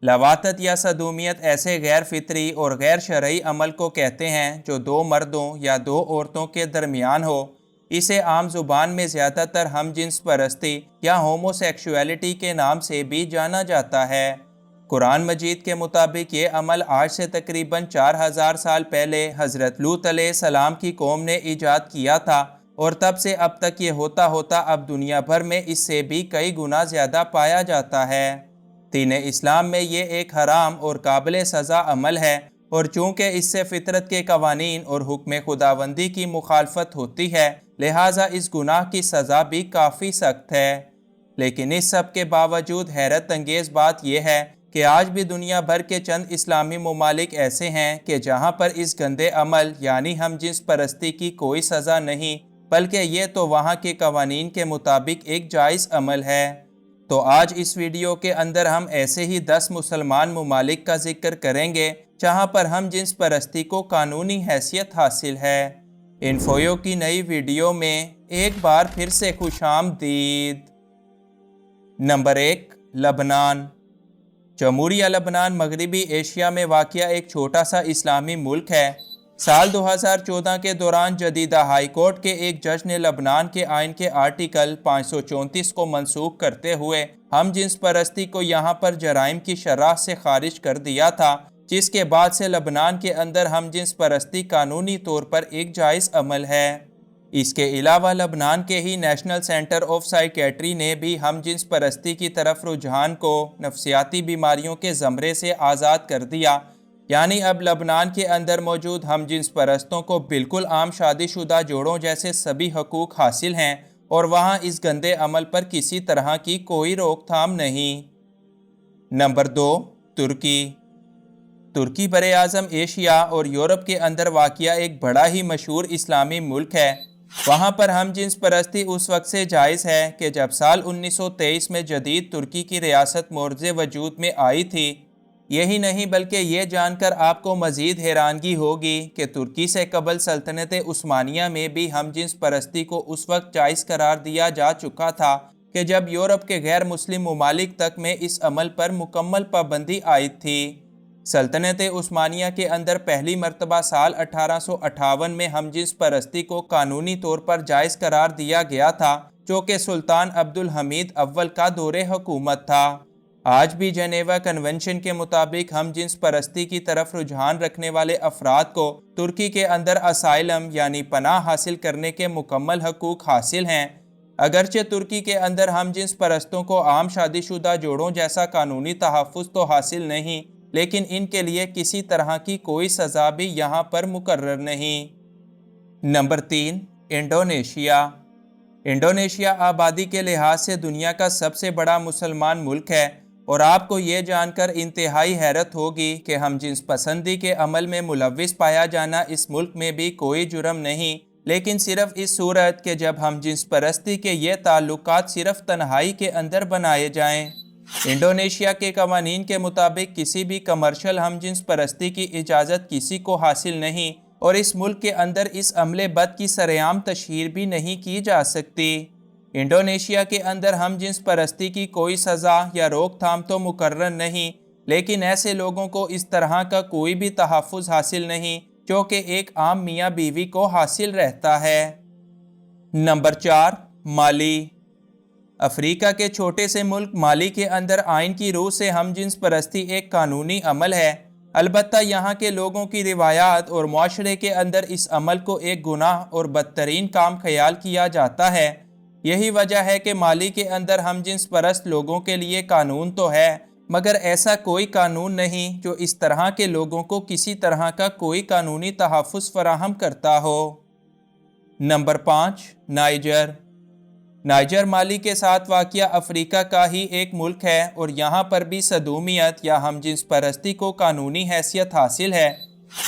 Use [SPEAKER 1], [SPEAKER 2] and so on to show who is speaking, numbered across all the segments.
[SPEAKER 1] لواطت یا صدومیت ایسے غیر فطری اور غیر شرعی عمل کو کہتے ہیں جو دو مردوں یا دو عورتوں کے درمیان ہو۔ اسے عام زبان میں زیادہ تر ہم جنس پرستی یا ہومو سیکشولیٹی کے نام سے بھی جانا جاتا ہے۔ قرآن مجید کے مطابق یہ عمل آج سے تقریباً 4000 سال پہلے حضرت لوط علیہ السلام کی قوم نے ایجاد کیا تھا، اور تب سے اب تک یہ ہوتا ہوتا اب دنیا بھر میں اس سے بھی کئی گنا زیادہ پایا جاتا ہے۔ دین اسلام میں یہ ایک حرام اور قابل سزا عمل ہے، اور چونکہ اس سے فطرت کے قوانین اور حکم خداوندی کی مخالفت ہوتی ہے، لہٰذا اس گناہ کی سزا بھی کافی سخت ہے۔ لیکن اس سب کے باوجود حیرت انگیز بات یہ ہے کہ آج بھی دنیا بھر کے چند اسلامی ممالک ایسے ہیں کہ جہاں پر اس گندے عمل یعنی ہم جنس پرستی کی کوئی سزا نہیں، بلکہ یہ تو وہاں کے قوانین کے مطابق ایک جائز عمل ہے۔ تو آج اس ویڈیو کے اندر ہم ایسے ہی 10 مسلمان ممالک کا ذکر کریں گے جہاں پر ہم جنس پرستی کو قانونی حیثیت حاصل ہے۔ انفویو کی نئی ویڈیو میں ایک بار پھر سے خوش آمدید۔ نمبر 1، لبنان۔ جمہوریہ لبنان مغربی ایشیا میں واقع ایک چھوٹا سا اسلامی ملک ہے۔ سال 2014 کے دوران جدیدہ ہائی کورٹ کے ایک جج نے لبنان کے آئین کے آرٹیکل 534 کو منسوخ کرتے ہوئے ہم جنس پرستی کو یہاں پر جرائم کی شرح سے خارج کر دیا تھا، جس کے بعد سے لبنان کے اندر ہم جنس پرستی قانونی طور پر ایک جائز عمل ہے۔ اس کے علاوہ لبنان کے ہی نیشنل سینٹر آف سائیکیٹری نے بھی ہم جنس پرستی کی طرف رجحان کو نفسیاتی بیماریوں کے زمرے سے آزاد کر دیا، یعنی اب لبنان کے اندر موجود ہم جنس پرستوں کو بالکل عام شادی شدہ جوڑوں جیسے سبھی حقوق حاصل ہیں، اور وہاں اس گندے عمل پر کسی طرح کی کوئی روک تھام نہیں۔ نمبر 2، ترکی۔ ترکی براعظم ایشیا اور یورپ کے اندر واقع ایک بڑا ہی مشہور اسلامی ملک ہے۔ وہاں پر ہم جنس پرستی اس وقت سے جائز ہے کہ جب سال 1923 میں جدید ترکی کی ریاست مورز وجود میں آئی تھی۔ یہی نہیں بلکہ یہ جان کر آپ کو مزید حیرانگی ہوگی کہ ترکی سے قبل سلطنت عثمانیہ میں بھی ہم جنس پرستی کو اس وقت جائز قرار دیا جا چکا تھا کہ جب یورپ کے غیر مسلم ممالک تک میں اس عمل پر مکمل پابندی عائد تھی۔ سلطنت عثمانیہ کے اندر پہلی مرتبہ سال 1858 میں ہم جنس پرستی کو قانونی طور پر جائز قرار دیا گیا تھا، جو کہ سلطان عبدالحمید اول کا دور حکومت تھا۔ آج بھی جنیوا کنونشن کے مطابق ہم جنس پرستی کی طرف رجحان رکھنے والے افراد کو ترکی کے اندر اسائلم یعنی پناہ حاصل کرنے کے مکمل حقوق حاصل ہیں۔ اگرچہ ترکی کے اندر ہم جنس پرستوں کو عام شادی شدہ جوڑوں جیسا قانونی تحفظ تو حاصل نہیں، لیکن ان کے لیے کسی طرح کی کوئی سزا بھی یہاں پر مقرر نہیں۔ Number 3، Indonesia. انڈونیشیا آبادی کے لحاظ سے دنیا کا سب سے بڑا مسلمان ملک ہے، اور آپ کو یہ جان کر انتہائی حیرت ہوگی کہ ہم جنس پسندی کے عمل میں ملوث پایا جانا اس ملک میں بھی کوئی جرم نہیں، لیکن صرف اس صورت کہ جب ہم جنس پرستی کے یہ تعلقات صرف تنہائی کے اندر بنائے جائیں۔ انڈونیشیا کے قوانین کے مطابق کسی بھی کمرشل ہم جنس پرستی کی اجازت کسی کو حاصل نہیں، اور اس ملک کے اندر اس عمل بد کی سرعام تشہیر بھی نہیں کی جا سکتی۔ انڈونیشیا کے اندر ہم جنس پرستی کی کوئی سزا یا روک تھام تو مقرر نہیں، لیکن ایسے لوگوں کو اس طرح کا کوئی بھی تحفظ حاصل نہیں جو کہ ایک عام میاں بیوی کو حاصل رہتا ہے۔ نمبر 4، مالی۔ افریقہ کے چھوٹے سے ملک مالی کے اندر آئین کی روح سے ہم جنس پرستی ایک قانونی عمل ہے، البتہ یہاں کے لوگوں کی روایات اور معاشرے کے اندر اس عمل کو ایک گناہ اور بدترین کام خیال کیا جاتا ہے۔ یہی وجہ ہے کہ مالی کے اندر ہم جنس پرست لوگوں کے لیے قانون تو ہے، مگر ایسا کوئی قانون نہیں جو اس طرح کے لوگوں کو کسی طرح کا کوئی قانونی تحفظ فراہم کرتا ہو۔ Number 5، Niger. نائجر مالی کے ساتھ واقع افریقہ کا ہی ایک ملک ہے، اور یہاں پر بھی صدومیت یا ہم جنس پرستی کو قانونی حیثیت حاصل ہے۔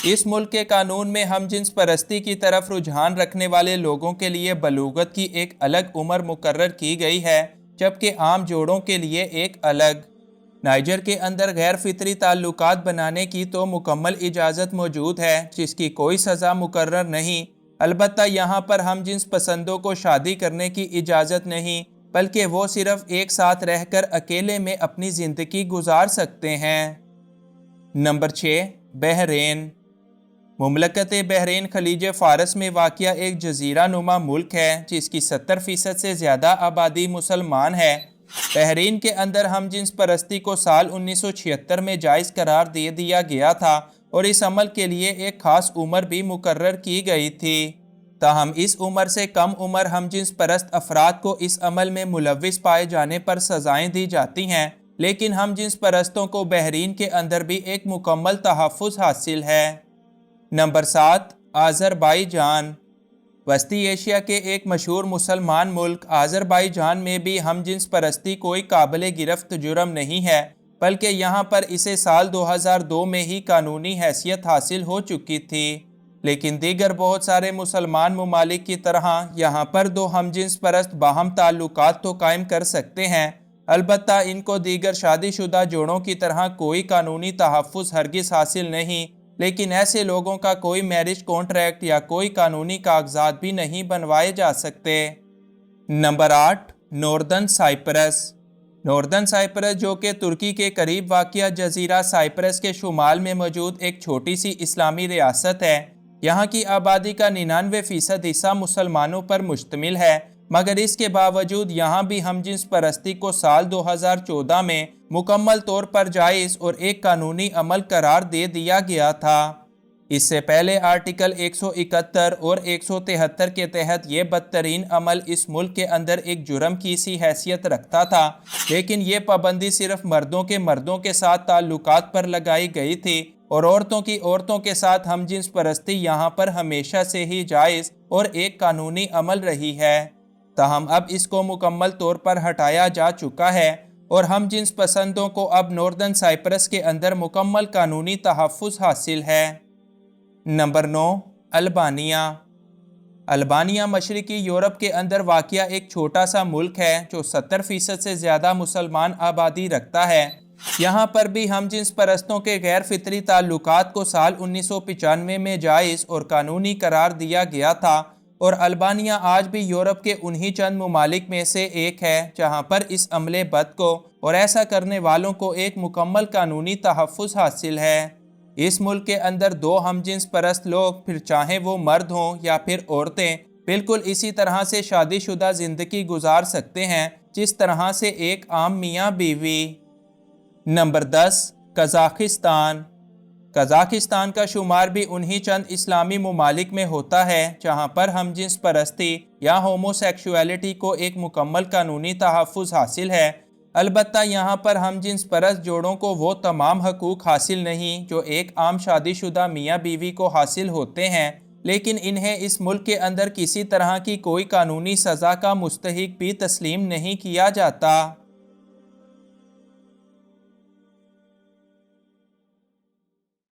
[SPEAKER 1] اس ملک کے قانون میں ہم جنس پرستی کی طرف رجحان رکھنے والے لوگوں کے لیے بلوغت کی ایک الگ عمر مقرر کی گئی ہے، جبکہ عام جوڑوں کے لیے ایک الگ۔ نائجر کے اندر غیر فطری تعلقات بنانے کی تو مکمل اجازت موجود ہے، جس کی کوئی سزا مقرر نہیں، البتہ یہاں پر ہم جنس پسندوں کو شادی کرنے کی اجازت نہیں، بلکہ وہ صرف ایک ساتھ رہ کر اکیلے میں اپنی زندگی گزار سکتے ہیں۔ نمبر 6، بحرین۔ مملکت بحرین خلیج فارس میں واقع ایک جزیرہ نما ملک ہے جس کی 70% سے زیادہ آبادی مسلمان ہے۔ بحرین کے اندر ہم جنس پرستی کو سال 1976 میں جائز قرار دے دیا گیا تھا اور اس عمل کے لیے ایک خاص عمر بھی مقرر کی گئی تھی۔ تاہم اس عمر سے کم عمر ہم جنس پرست افراد کو اس عمل میں ملوث پائے جانے پر سزائیں دی جاتی ہیں، لیکن ہم جنس پرستوں کو بحرین کے اندر بھی ایک مکمل تحفظ حاصل ہے۔ نمبر 7، آذربائیجان۔ وسطی ایشیا کے ایک مشہور مسلمان ملک آذربائیجان میں بھی ہم جنس پرستی کوئی قابل گرفت جرم نہیں ہے، بلکہ یہاں پر اسے سال 2002 میں ہی قانونی حیثیت حاصل ہو چکی تھی۔ لیکن دیگر بہت سارے مسلمان ممالک کی طرح یہاں پر دو ہم جنس پرست باہم تعلقات تو قائم کر سکتے ہیں، البتہ ان کو دیگر شادی شدہ جوڑوں کی طرح کوئی قانونی تحفظ ہرگز حاصل نہیں، لیکن ایسے لوگوں کا کوئی میرج کانٹریکٹ یا کوئی قانونی کاغذات بھی نہیں بنوائے جا سکتے۔ Number 8، northern Cyprus. Northern Cyprus جو کہ ترکی کے قریب واقع جزیرہ سائپرس کے شمال میں موجود ایک چھوٹی سی اسلامی ریاست ہے۔ یہاں کی آبادی کا 99% حصہ مسلمانوں پر مشتمل ہے، مگر اس کے باوجود یہاں بھی ہم جنس پرستی کو سال 2014 میں مکمل طور پر جائز اور ایک قانونی عمل قرار دے دیا گیا تھا۔ اس سے پہلے آرٹیکل 171 اور 173 کے تحت یہ بدترین عمل اس ملک کے اندر ایک جرم کی سی حیثیت رکھتا تھا، لیکن یہ پابندی صرف مردوں کے ساتھ تعلقات پر لگائی گئی تھی اور عورتوں کے ساتھ ہم جنس پرستی یہاں پر ہمیشہ سے ہی جائز اور ایک قانونی عمل رہی ہے۔ تاہم اب اس کو مکمل طور پر ہٹایا جا چکا ہے اور ہم جنس پسندوں کو اب ناردرن سائپرس کے اندر مکمل قانونی تحفظ حاصل ہے۔ نمبر 9، البانیہ۔ البانیہ مشرقی یورپ کے اندر واقع ایک چھوٹا سا ملک ہے جو 70% سے زیادہ مسلمان آبادی رکھتا ہے۔ یہاں پر بھی ہم جنس پرستوں کے غیر فطری تعلقات کو سال 1995 میں جائز اور قانونی قرار دیا گیا تھا، اور البانیہ آج بھی یورپ کے انہی چند ممالک میں سے ایک ہے جہاں پر اس عمل بد کو اور ایسا کرنے والوں کو ایک مکمل قانونی تحفظ حاصل ہے۔ اس ملک کے اندر دو ہم جنس پرست لوگ، پھر چاہے وہ مرد ہوں یا پھر عورتیں، بالکل اسی طرح سے شادی شدہ زندگی گزار سکتے ہیں جس طرح سے ایک عام میاں بیوی۔ نمبر 10، قزاقستان۔ قزاقستان کا شمار بھی انہی چند اسلامی ممالک میں ہوتا ہے جہاں پر ہم جنس پرستی یا ہومو سیکشولیٹی کو ایک مکمل قانونی تحفظ حاصل ہے، البتہ یہاں پر ہم جنس پرست جوڑوں کو وہ تمام حقوق حاصل نہیں جو ایک عام شادی شدہ میاں بیوی کو حاصل ہوتے ہیں، لیکن انہیں اس ملک کے اندر کسی طرح کی کوئی قانونی سزا کا مستحق بھی تسلیم نہیں کیا جاتا۔